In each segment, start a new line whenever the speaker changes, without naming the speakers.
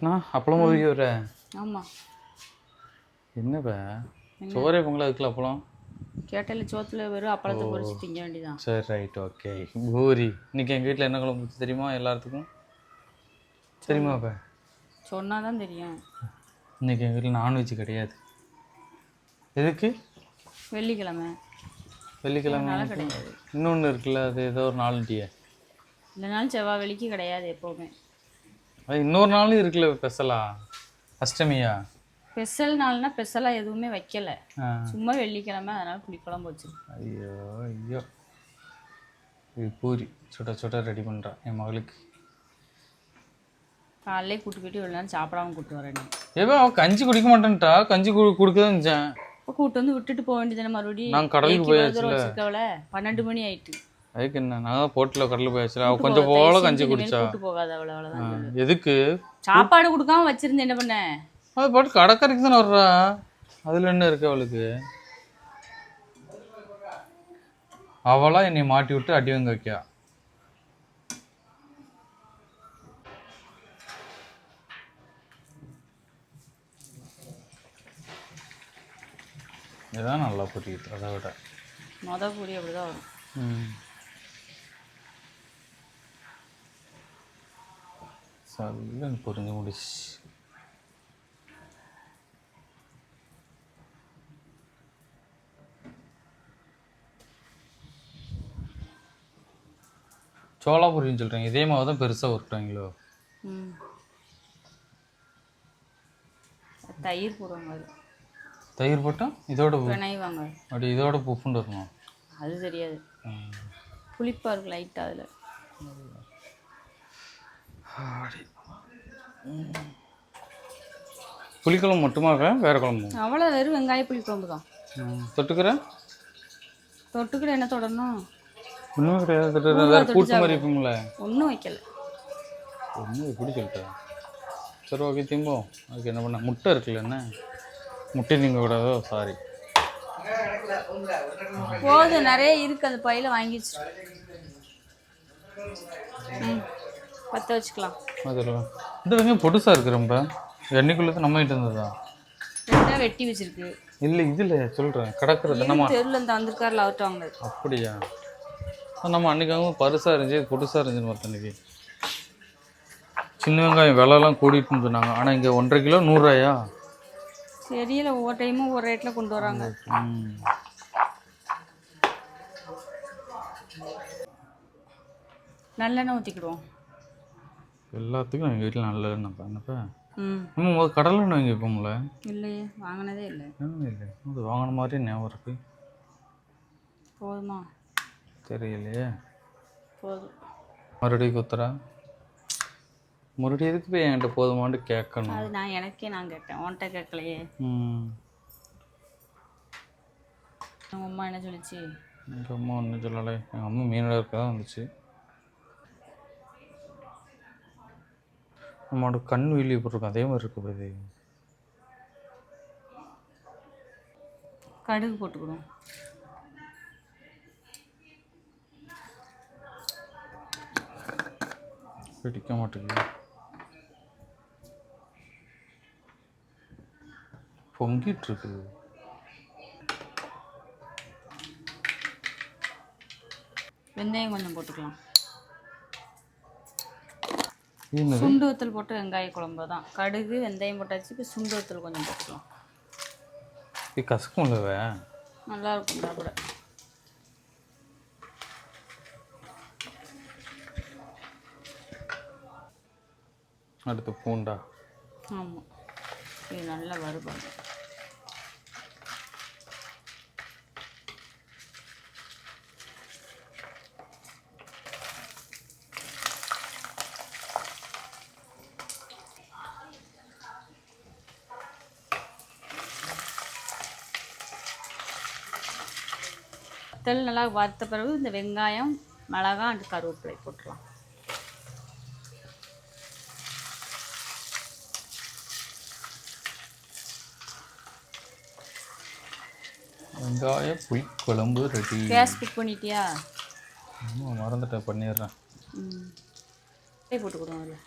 நான் அப்பளம் பொறிக்க வர.
ஆமாம்.
என்னப்பா சோறே பொங்கல் அதுக்குள்ள அப்பளம்
கேட்டால சோத்துல வெறும் அப்பளத்தை பொறிச்சு திங்க வேண்டியதான்.
சரி ரைட் ஓகே. பூரி இன்னைக்கு எங்கள் வீட்டில் என்ன குழம்பு வச்சு தெரியுமா எல்லாத்துக்கும்? தெரியுமாப்பா?
சொன்னால் தான் தெரியும்.
இன்னைக்கு எங்கள் வீட்டில் நான்வெஜ் கிடையாது. எதுக்கு?
வெள்ளிக்கிழமை.
வெள்ளிக்கிழமை
கிடையாது.
இன்னொன்று இருக்குல்ல, அது ஏதோ ஒரு நாளுண்டியே.
இந்த நாள் செவ்வாய் வெள்ளிக்கு கிடையாது எப்போவுமே.
அது இன்னொரு நாளும் இருக்குல்ல ஸ்பெஷலா, அஷ்டமியா.
ஸ்பெஷல் நாள்னா ஸ்பெஷலாக எதுவுமே வைக்கல, சும்மா வெள்ளிக்கிழமை, அதனால் புளிக்குழம்பு வச்சிருக்கேன்.
ஐயோ ஐயோ, இது பூரி சுட சுட ரெடி பண்ணுறான் என் மகளுக்கு.
காலையிலே கூட்டு போயிட்டு இவ்வளோ நேரம் சாப்பிடாம கூப்பிட்டு வரேன்.
ஏப்பா அவள் கஞ்சி குடிக்க மாட்டேன்ட்டா, கஞ்சி கொடுக்கதான் இருந்துச்சேன்.
இப்போ கூட்டு வந்து விட்டுட்டு போக வேண்டியதானே மறுபடியும்.
நான் கடலுக்கு போயாச்சு
வச்சிருக்கவள 12 மணி ஆயிட்டு.
அதுக்கு என்ன, நான் தான் போட்டில் கடலில் போயாச்சு. அவள் கொஞ்சம் போல கஞ்சி குடிச்சா
கூட்டு போகாத அவளை. அவ்வளோதான்.
எதுக்கு
சாப்பாடு கொடுக்காம வச்சிருந்தேன், என்ன பண்ண?
அது பாட்டு கடற்கரைக்கு தானே வர்றா, அதில் என்ன இருக்கு அவளுக்கு? அவளா என்னை மாட்டி விட்டு அடி வாங்க வைக்கா. இதுதான் நல்லா புரியுது, அதை விட
பூரி அப்படிதான் வரும்.
சல்லுன்னு புரிஞ்சு முடிச்சு. சோளா புரின்னு சொல்கிறீங்க, இதே மாதிரி தான் பெருசாக உருட்டுறாங்களோ?
தயிர் போடுவாங்க.
தயிர் போட்டால் இதோட
பிணைவாங்க.
அப்படி இதோட புஃப்னு வரணும்.
அது தெரியாது, புளிப்பாக இருக்கு லைட்டாக அதில்.
புளிக்குழம்பு மட்டுமாவே வேறு குழம்பு?
அவ்வளோ, வெறும் வெங்காய புளிக்குழம்பு தான். தொட்டுக்கிற என்ன தொடரணும்?
ஒன்றும் கிடையாது, கூட்டு மாதிரி இருக்கும்ல.
ஒன்றும் வைக்கல.
ஒன்றும் எப்படி சொல்லிட்டேன். சரி ஓகே, திம்போம். அதுக்கு என்ன பண்ண, முட்டை இருக்குல்ல, என்ன முட்டை நீங்கள் கூடாதோ? சாரி,
போதும், நிறைய இருக்குது அந்த பையில வாங்கிச்சு. பற்ற வச்சுக்கலாம்.
அதில் இந்த வெங்காயம் பொடுசாக இருக்கு ரொம்ப. எண்ணெய்க்குள்ளே நம்ம கிட்ட இருந்ததா?
வெட்டி வச்சிருக்கு.
இல்லை இதில் சொல்கிறேன், கிடக்குறது நம்ம
தெருவில் இந்த வந்திருக்காருல அவர்கிட்ட வாங்கினது.
அப்படியா? நம்ம அன்றைக்காக பருசாக இருந்துச்சு, பொடுசாக இருந்துச்சுன்னு பார்த்தன்னைக்கு. சின்ன வெங்காயம் விலைலாம் கூடிட்டுன்னு சொன்னாங்க, ஆனால் இங்கே 1.5 கிலோ 100 ரூபாயா?
தெரியல, ஒவ்வொரு டைமும் ஒரு ரேட்டில் கொண்டு வராங்க. நல்லெண்ணெய் ஊற்றிக்கிடுவோம்
எல்லாத்துக்கும். எங்கள் வீட்டில் நல்லெண்ணெய் பண்ணப்ப நம்ம கடலை எண்ணெய் வாங்கி வைப்போம்ல.
இல்லையே, வாங்கினதே இல்லை.
இல்லை, அது வாங்கின மாதிரி ஞாபகம் இருக்கு.
போதுமா
தெரியலையே.
போதும்.
மறுபடியும் குத்துறா. மறுபடியும் எதுக்கு போய் என்கிட்ட போதுமான்னு கேட்கணும்?
அது நான் கேட்டேன், உன்கிட்ட கேட்கலையே. உங்கள் அம்மா என்ன சொல்லிச்சு?
எங்கள் அம்மா ஒன்றும் சொல்லலை. எங்கள் அம்மா மீனோட இருக்க தான் வந்துச்சு. நம்மளோட கண் வீலி போட்டிருக்கோம், அதே மாதிரி இருக்கு. போது
கடுகு போட்டுக்கணும்.
பிடிக்க மாட்டேங்குது, பொங்கிட்டு இருக்கு.
வெந்தயம் கொஞ்சம் போட்டுக்கலாம். சுண்டு வத்தல் போட்டு வெங்காய குழம்பு தான். கடுகு வெந்தயம் போட்டாச்சு, இப்போ சுண்டு வத்தல் கொஞ்சம் போட்டுக்கலாம்.
இது கசக்கும் இல்லவே,
நல்லா இருக்கும் சாப்பிட.
அடுத்து பூண்டா.
ஆமாம், இது நல்லா வறுபடும். வத்தல் நல்லா வறுத்த பிறகு இந்த வெங்காயம், மிளகாய் அண்ட் கருவேப்பிலை போட்டுடலாம்.
வெங்காய புளிக்குழம்பு ரெடி.
கேஸ் குக் பண்ணிட்டியா?
மறந்துட்டேன், பண்ணிடுறேன்.
போட்டு கொடுங்க அதில்.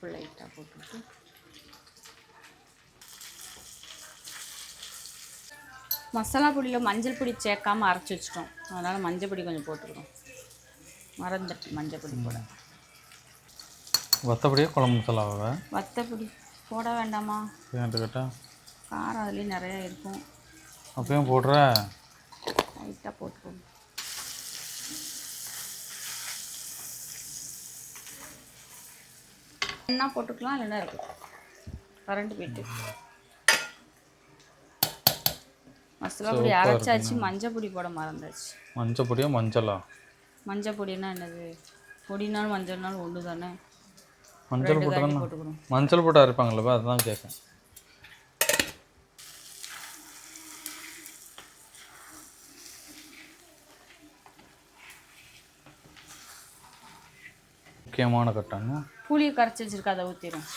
உப்பு லைட்டாக போட்டுட்டு மசாலா பொடியில் மஞ்சள் பொடி சேர்க்காமல் அரைச்சி வச்சிட்டோம், அதனால் மஞ்சள் பொடி கொஞ்சம் போட்டுக்கிறோம். மறந்துட்டு மஞ்சள் பொடி போட.
வத்தப்படியே குழம்பு மசாலாவை
வத்தப்பொடி போட வேண்டாமா?
ஏன்ட்டு கேட்டால்
காரம் அதுலேயும் நிறையா இருக்கும்.
அப்பயும் போடுற
லைட்டாக போட்டுக்கோங்க. என்ன போட்டுக்கலாம், இல்லைன்னா இருக்கு கரண்ட் போயிட்டு. மசாலா பொடி அரைச்சாச்சு, மஞ்சள் பொடி போட மறந்தாச்சு.
மஞ்சள் பொடியா மஞ்சளா?
மஞ்சள் பொடினா என்னது? பொடினாலும் மஞ்சள்னாலும் ஒன்று தானே.
மஞ்சள் போட்டு தானே
போட்டுக்கணும்.
மஞ்சள் போட்டு அரைப்பாங்களப்பா, அதுதான் கேட்கேன். முக்கியமான கட்டாங்க
புளியை கரைச்சி வச்சிருக்க, அதை ஊற்றிடும்.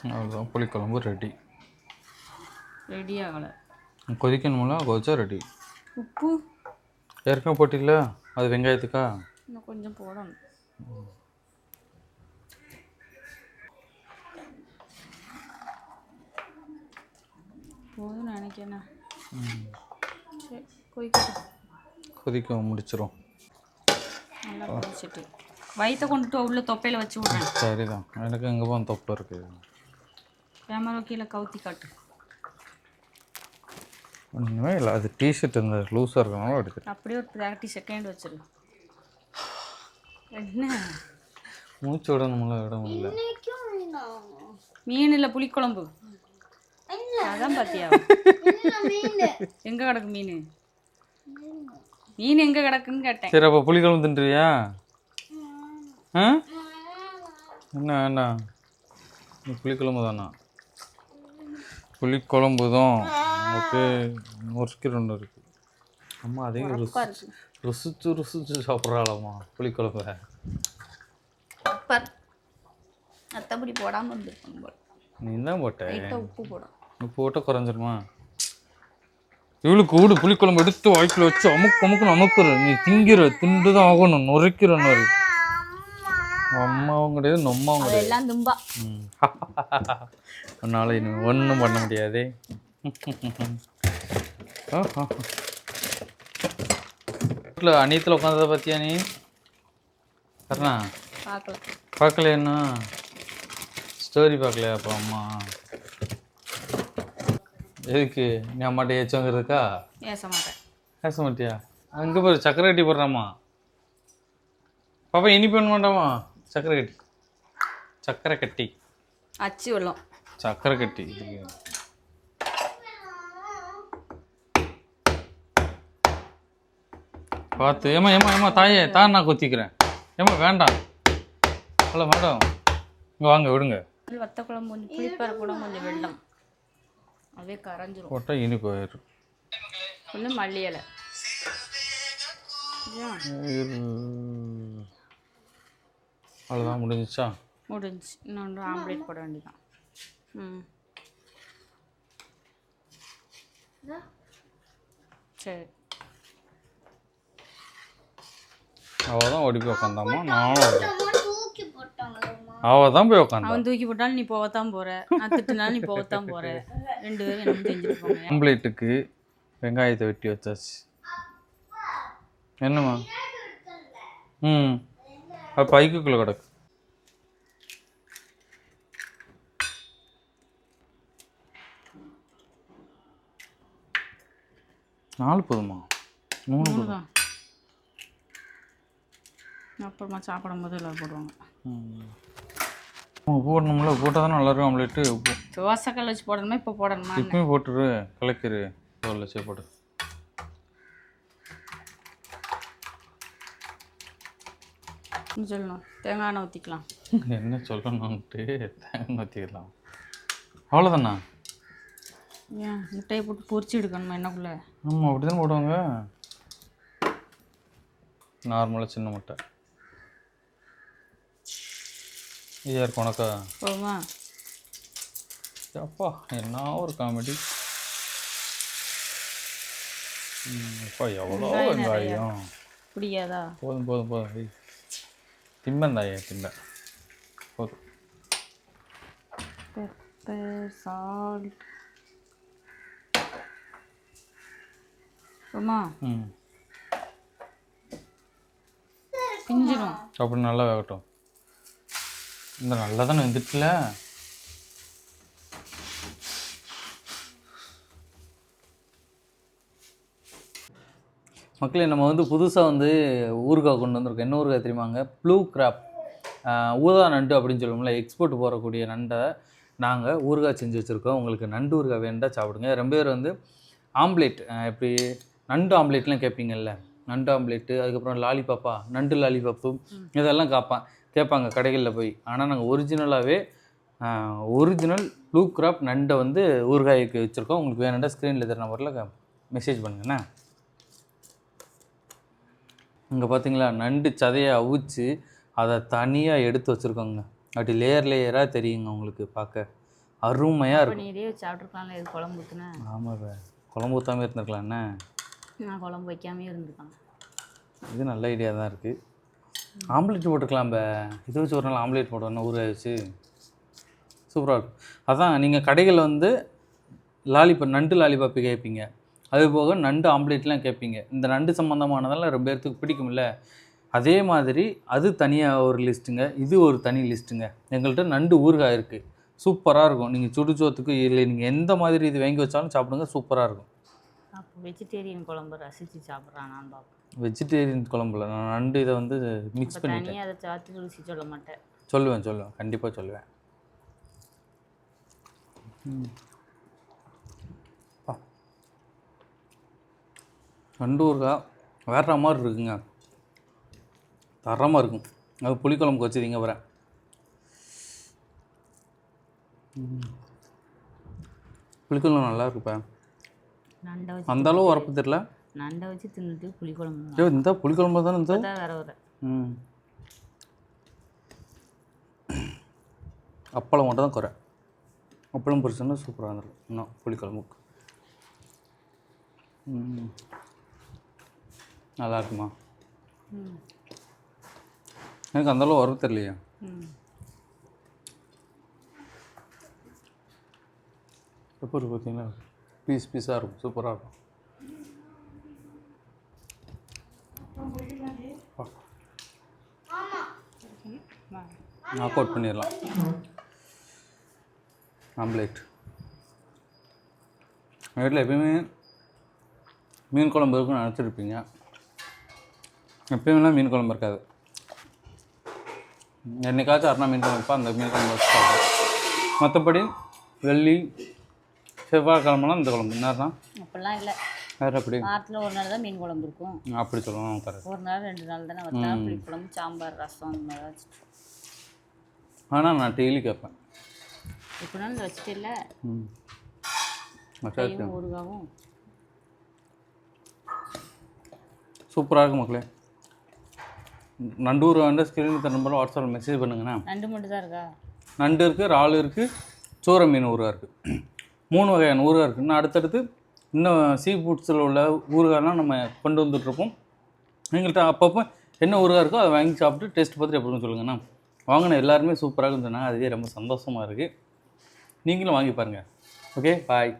அவ்வளோதான், புளிக்குழம்பு ரெடி.
ரெடி ஆகலை,
கொதிக்கணும்ல, கொதிச்சா ரெடி.
உப்பு
ஏற்கனவே போட்டில்ல, அது வெங்காயத்துக்கா
இன்னும் கொஞ்சம் போடணும். போதும் நினைக்கிறேன். சரி,
கொதிக்க முடிச்சிடும்.
நல்லா கொதிச்சுட்டு வயிற்ற கொண்டுட்டு உள்ள தொப்பையில் வச்சு விட்றேன்.
சரிதான், எனக்கு எங்கே போன தொப்பை இருக்குது.
கேமரா கீழே கவுத்தி காட்டு.
ஒன்றுமே இல்லை, அது டிஷர்ட் இந்த லூஸாக இருக்கனால எடுத்துட்டு
அப்படியே ஒரு 30 செகண்ட் வச்சிரு. என்ன
மூச்சு விடணும்ல, விட முடியல.
மீன் இல்லை, புளிக்குழம்பு. அதான் பார்த்தியா எங்கே கிடக்கு மீன்? மீன் எங்கே கிடக்குன்னு கேட்டேன்.
சரி, அப்போ புளிக்குழம்பு தின்றியா? ஆ என்ன வேண்டாம், புளிக்குழம்பு தானா? புளிக்குழம்பு தான். ஓகே, ஒரு ரெண்டு இருக்குது. அம்மா அதையும் ருசிச்சு ருசிச்சு சாப்பிட்றாளம்மா புளிக்குழம்பு.
அத்தப்படி போடாமல் இருந்துருப்பாங்க.
நீ தான் போட்ட,
உப்பு போடும்.
உப்பு போட்டால் குறைஞ்சிருமா? இவளுக்கு கூடு புளிக்குழம்பு எடுத்து வாய்க்கில் வச்சு அமுக்குன்னு அமுக்குற. நீ திங்கிற, திண்டு தான் ஆகணும், நுரைக்கிற மாதிரி. அம்மாவும் கிடையாது, நொம்மாவும் கிடையாது,
எல்லாம் தும்பா.
அதனால இன்னும் ஒன்றும் பண்ண முடியாது. வீட்டில் அந்நியத்தில் உட்காந்ததை பார்த்தியா நீ? கரணா பார்க்கலையா? ஸ்டோரி பார்க்கலையா? அப்போ அம்மா எதுக்கு நீ அம்மாட்ட ஏச்சோங்கிறதுக்கா? பேச மாட்டியா? அங்கே போய் சக்கரை கட்டி போடுறாம்மா. பாப்பா இனிப்பு பண்ண மாட்டாமா? சக்கரை கட்டி
அச்சு வெள்ளம்
சக்கரை கட்டி பார்த்து. ஏமா தாயே தான் நான் குத்திக்கிறேன். ஏமா வேண்டாம். ஹலோ மேடம், இங்கே வாங்க, விடுங்க.
வத்த குழம்பு கொஞ்சம் புளிப்பார கூட கொஞ்சம் வெள்ளம் அதே கரைஞ்சிரும்.
போட்டால் இனிப்பு ஆயிடும்.
கொஞ்சம் மல்லி இலை.
அவ்வளோதான், முடிஞ்சிச்சா?
முடிஞ்சு. இன்னொன்று ஆம்லேட் போட வேண்டியதான். சரி,
அவள் தான் ஓடி போய் உட்காந்தாமா, நானும் அவள் தான் போய் உட்காந்து.
அவன் தூக்கி போட்டாலும் நீ போகத்தான் போகிற, நான் திட்டுனாலும் நீ போகத்தான் போகிற. 2 பேரும் என்ன செஞ்சுருப்பாங்க.
ஆம்லேட்டுக்கு வெங்காயத்தை வெட்டி வச்சாச்சு. என்னம்மா? அது பைக்குள்ளே கிடக்கு. நாலு போதுமா? 3
தான். அப்புறமா சாப்பிடும்போது எல்லாம் போடுவாங்க.
போடணும்ல, போட்டால் தானே நல்லாயிருக்கும் ஆம்லேட்டு.
தோசைக்கல் வச்சு போடணுமா இப்போ போடணுமா?
இப்பயும் போட்டுரு, கலக்கிரு, தோல் வச்சே போடு.
சொல்லணும், தேங்காய் எண்ணெய் ஊற்றிக்கலாம்.
என்ன சொல்லணும்ட்டு தேங்காய் ஊற்றிக்கலாம், அவ்வளோதாண்ணா.
ஏன் முட்டையை போட்டு பொரிச்சு எடுக்கணுமா எண்ணெய்க்குள்ளே?
ஆமாம், அப்படி தானே போடுவாங்க. நார்மலாக சின்ன முட்டை. இது யாருக்கு? உனக்கா?
போதுமா?
அப்பா என்ன ஒரு காமெடி. அப்பா எவ்வளோ வெங்காயம்.
பிடிக்காதா?
போதும் போதும் போதும். திம்பந்தாயே திம்ப போதும்.
Pepper salt. அம்மா பிஞ்சிடும்.
அப்படி நல்லா வேகட்டும். இந்த நல்லா தானே வெந்துட்டுல. மக்களே நம்ம வந்து புதுசாக வந்து ஊறுகாய் கொண்டு வந்திருக்கோம். என்ன ஊறுகாய் தெரியுமாங்க? ப்ளூ கிராப், ஊதா நண்டு அப்படின்னு சொல்லுவோம்ல, எக்ஸ்போர்ட் போகக்கூடிய நண்டை நாங்கள் ஊறுகாய் செஞ்சு வச்சுருக்கோம். உங்களுக்கு நண்டு ஊறுகாய் வேணுண்டா சாப்பிடுங்க. ரொம்ப பேர் வந்து ஆம்லேட், எப்படி நண்டு ஆம்லேட்லாம் கேட்பீங்கல்ல, நண்டு ஆம்லேட்டு, அதுக்கப்புறம் லாலிபாப்பா, நண்டு லாலிபாப்பு இதெல்லாம் கேட்பாங்க கடைகளில் போய். ஆனால் நாங்கள் ஒரிஜினலாகவே ஒரிஜினல் ப்ளூ கிராப் நண்டை வந்து ஊறுகாய்க்கு வச்சுருக்கோம். உங்களுக்கு வேணுண்டா ஸ்க்ரீனில் தெரியுற நம்பரில் மெசேஜ் பண்ணுங்கண்ணா. இங்கே பார்த்தீங்களா, நண்டு சதையை அவிச்சு அதை தனியாக எடுத்து வச்சுருக்கோங்க. அப்படி லேயர் லேயராக தெரியுங்க உங்களுக்கு பார்க்க, அருமையாக இருக்கும்.
நீரே சாப்பிட்ருக்கலாம்ல, இது குழம்பு ஊற்றுனேன்.
ஆமாம், குழம்பு ஊற்றாமல் இருந்திருக்கலாம்ண்ணே.
நான் குழம்பு வைக்காமே இருந்துக்கலாம்.
இது நல்ல ஐடியா தான் இருக்குது. ஆம்லேட் போட்டுக்கலாம். இது வச்சு ஒரு நாள் ஆம்லேட் போட்டோன்னா ஊற வச்சு சூப்பராக இருக்கும். அதான் நீங்கள் கடைகளில் வந்து நண்டு லாலிபாப்பு கேட்பீங்க, அது போக நண்டு ஆம்லேட்லாம் கேட்பீங்க. இந்த நண்டு சம்மந்தமானதெல்லாம் ரொம்ப பேர்த்துக்கு பிடிக்கும்ல. அதே மாதிரி அது தனியாக ஒரு லிஸ்ட்டுங்க, இது ஒரு தனி லிஸ்ட்டுங்க. எங்கள்கிட்ட நண்டு ஊறுகாய் இருக்குது, சூப்பராக இருக்கும். நீங்கள் சுடுச்சோத்துக்கு இல்லை, நீங்கள் எந்த மாதிரி இது வாங்கி வச்சாலும் சாப்பிடுங்க, சூப்பராக இருக்கும்.
அப்போ வெஜிடேரியன் குழம்பு ரசித்து சாப்பிட்றானான்னு பார்ப்போம்.
வெஜிடேரியன் குழம்புல நான் நண்டு இதை வந்து மிக்ஸ் பண்ணி
அதை சாத்து ருசி சொல்ல மாட்டேன்.
சொல்லுவேன் கண்டிப்பாக சொல்லுவேன். நண்டு ஊறுகாய் வேற மாதிரி இருக்குங்க, தரமாக இருக்கும். அது புளிக்குழம்புக்கு வச்சுருங்க வரேன். புளிக்குழம்பு நல்லா இருக்குப்பா.
நண்டை வச்சு
அந்த அளவு வரப்பு தெரியல.
நண்டை வச்சு தின்னுட்டு புளிக்குழம்பு
இந்த புளிக்குழம்பு தானே இந்த
வேற.
அப்பளம் மட்டும் தான் குறை. அப்பளம் பொரிச்சோன்னா சூப்பராக இருந்திருக்கும் இன்னும் புளிக்குழம்புக்கு. நல்லா இருக்குமா? எனக்கு அந்தளவு வரவு தெரியலையா. எப்போ இருக்குது பார்த்தீங்களா, பீஸாக இருக்கும், சூப்பராக இருக்கும். நாக் அவுட் பண்ணிடலாம். ஆம்லேட் வீட்டில் எப்பயுமே மீன் குழம்பு இருக்குன்னு நினச்சிருப்பீங்க. எப்பயுமே மீன் குழம்பு இருக்காது. என்னைக்காச்சும் அரணா மீன் குழம்பு வைப்பா, அந்த மீன் குழம்பு வச்சு சாப்பிடுவோம். மற்றபடி வெள்ளி செவ்வாய்க்கிழமெல்லாம் இந்த குழம்பு என்ன தான்
அப்படிலாம் இல்லை.
வேறு எப்படி
வாரத்தில் ஒரு நாள் தான் மீன் குழம்பு இருக்கும்.
அப்படி சொல்லுவோம். கரெக்ட்.
ஒரு நாள் 2 நாள் தானே வச்சா புளி குழம்பு, சாம்பார், ரசம் அந்த மாதிரி வச்சுட்டு.
ஆனால் நான் டெய்லி கேட்பேன்.
எப்படினாலும் இந்த வச்சுட்டு இல்லை ஊறுகாவும்
சூப்பராக இருக்கும் மக்களே. நண்டு ஊறுகாய் வந்து ஸ்கிரீனுக்கு தரும்போது வாட்ஸ்அப்பில் மெசேஜ் பண்ணுங்கண்ணா.
நண்டு மட்டும் தான் இருக்கா?
நண்டு இருக்குது, இறால் இருக்குது, சூரை மீன் ஊறுகாய் இருக்குது. 3 வகையான ஊறுகாய் இருக்குது. இன்னும் அடுத்தடுத்து இன்னும் சீ ஃபுட்ஸில் உள்ள ஊறுகாய்லாம் நம்ம கொண்டு வந்துட்டுருப்போம். எங்கள்கிட்ட அப்பப்போ என்ன ஊறுகாய் இருக்கோ அதை வாங்கி சாப்பிட்டு டேஸ்ட் பார்த்துட்டு எப்படின்னு சொல்லுங்கண்ணா. வாங்கின எல்லாருமே சூப்பராக சொன்னாங்க, அதுவே ரொம்ப சந்தோஷமாக இருக்குது. நீங்களும் வாங்கி பாருங்கள். ஓகே, பாய்.